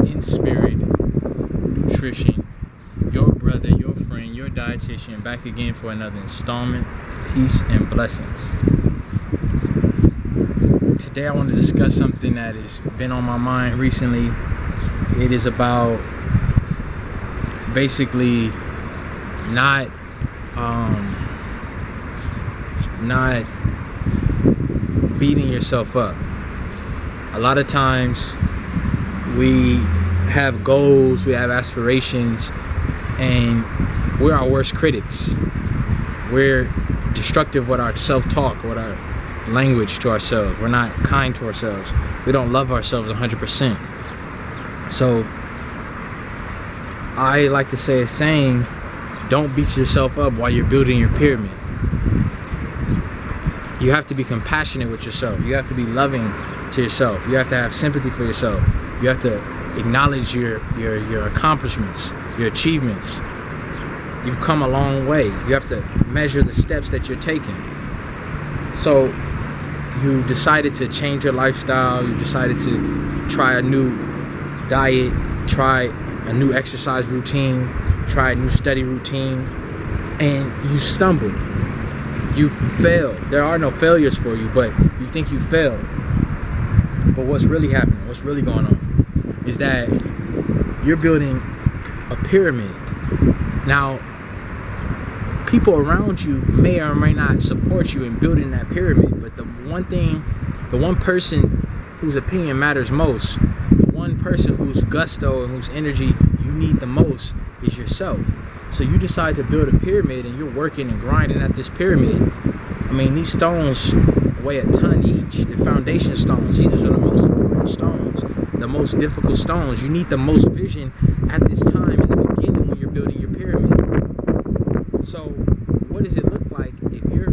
Inspirit Nutrition, your brother, your friend, your dietitian, back again for another installment. Peace and blessings. Today I want to discuss something that has been on my mind recently. It is about basically not beating yourself up. A lot of times we have goals, we have aspirations, and we're our worst critics. We're destructive with our self-talk, with our language to ourselves. We're not kind to ourselves. We don't love ourselves 100%. So I like to say a saying, don't beat yourself up while you're building your pyramid. You have to be compassionate with yourself. You have to be loving to yourself. You have to have sympathy for yourself. You have to acknowledge your accomplishments, your achievements. You've come a long way. You have to measure the steps that you're taking. So you decided to change your lifestyle. You decided to try a new diet, try a new exercise routine, try a new study routine, and you stumbled. You've failed. There are no failures for you, but you think you failed. But what's really happening, what's really going on, is that you're building a pyramid. Now, people around you may or may not support you in building that pyramid, but the one person whose opinion matters most, the one person whose gusto and whose energy you need the most is yourself. So you decide to build a pyramid and you're working and grinding at this pyramid. I mean, these stones weigh a ton each. The foundation stones, these are the most important stones, the most difficult stones. You need the most vision at this time in the beginning when you're building your pyramid. So what does it look like if you're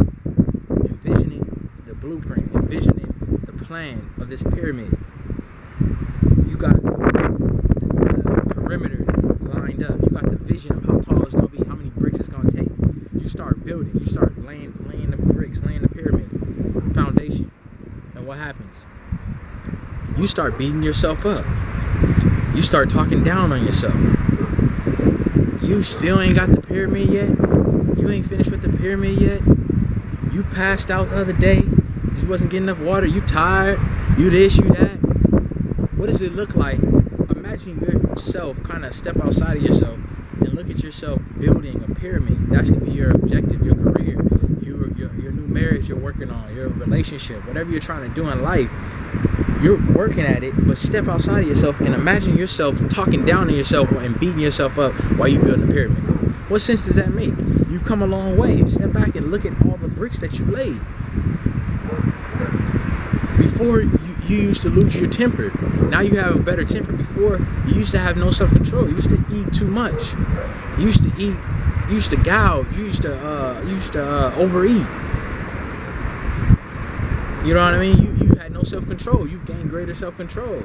envisioning the blueprint, envisioning the plan of this pyramid? You got the perimeter lined up. You got the vision of how tall it's going to be, how many bricks it's going to take. You start building. You start laying the bricks, laying the pyramid foundation. And what happens? You start beating yourself up. You start talking down on yourself. You still ain't got the pyramid yet. You ain't finished with the pyramid yet. You passed out the other day. You wasn't getting enough water. You tired. You this, you that. What does it look like? Imagine yourself kind of step outside of yourself and look at yourself building a pyramid. That's going to be your objective, your career, your new marriage you're working on, your relationship, whatever you're trying to do in life. You're working at it, but step outside of yourself and imagine yourself talking down on yourself and beating yourself up while you're building a pyramid. What sense does that make? You've come a long way. Step back and look at all the bricks that you've laid. Before, you used to lose your temper. Now you have a better temper. Before, you used to have no self-control. You used to eat too much. You used to gouge. You used to overeat. You know what I mean? You had no self-control. You've gained greater self-control.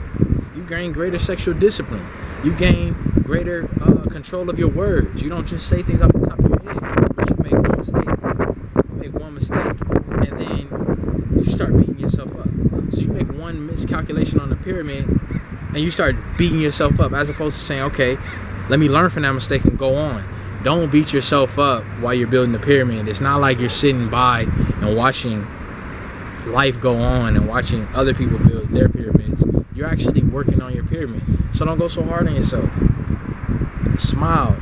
You gained greater sexual discipline. You gain greater control of your words. You don't just say things off the top of your head, but you make one mistake, and then you start beating yourself up. So you make one miscalculation on the pyramid, and you start beating yourself up, as opposed to saying, okay, let me learn from that mistake and go on. Don't beat yourself up while you're building the pyramid. It's not like you're sitting by and watching life go on and watching other people build their pyramids. You're actually working on your pyramid. So don't go so hard on yourself. Smile.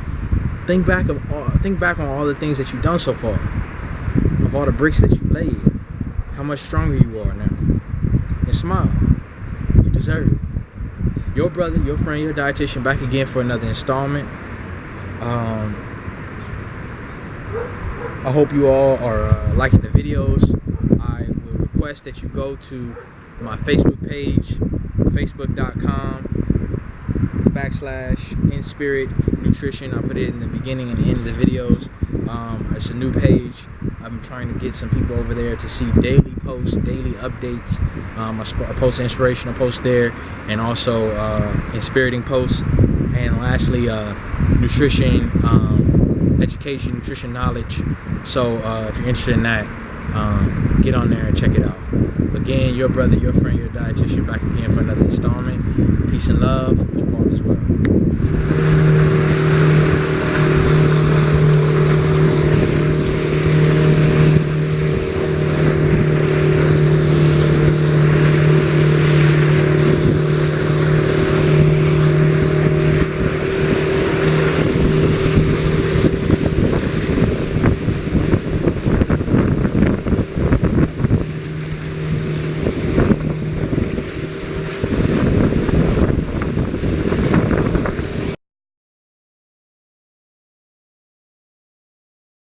Think back on all the things that you've done so far, of all the bricks that you laid, how much stronger you are now. And smile. You deserve it. Your brother, your friend, your dietitian, back again for another installment. I hope you all are liking the videos. I will request that you go to my Facebook page, facebook.com/Inspirit Nutrition. I put it in the beginning and the end of the videos. It's a new page. I'm trying to get some people over there to see daily posts, daily updates. I post inspirational posts there, and also inspiriting posts. And lastly, nutrition, education, nutrition knowledge. So if you're interested in that, get on there and check it out. But again, your brother, your friend, your dietitian, back again for another installment. Peace and love. Hope all is well.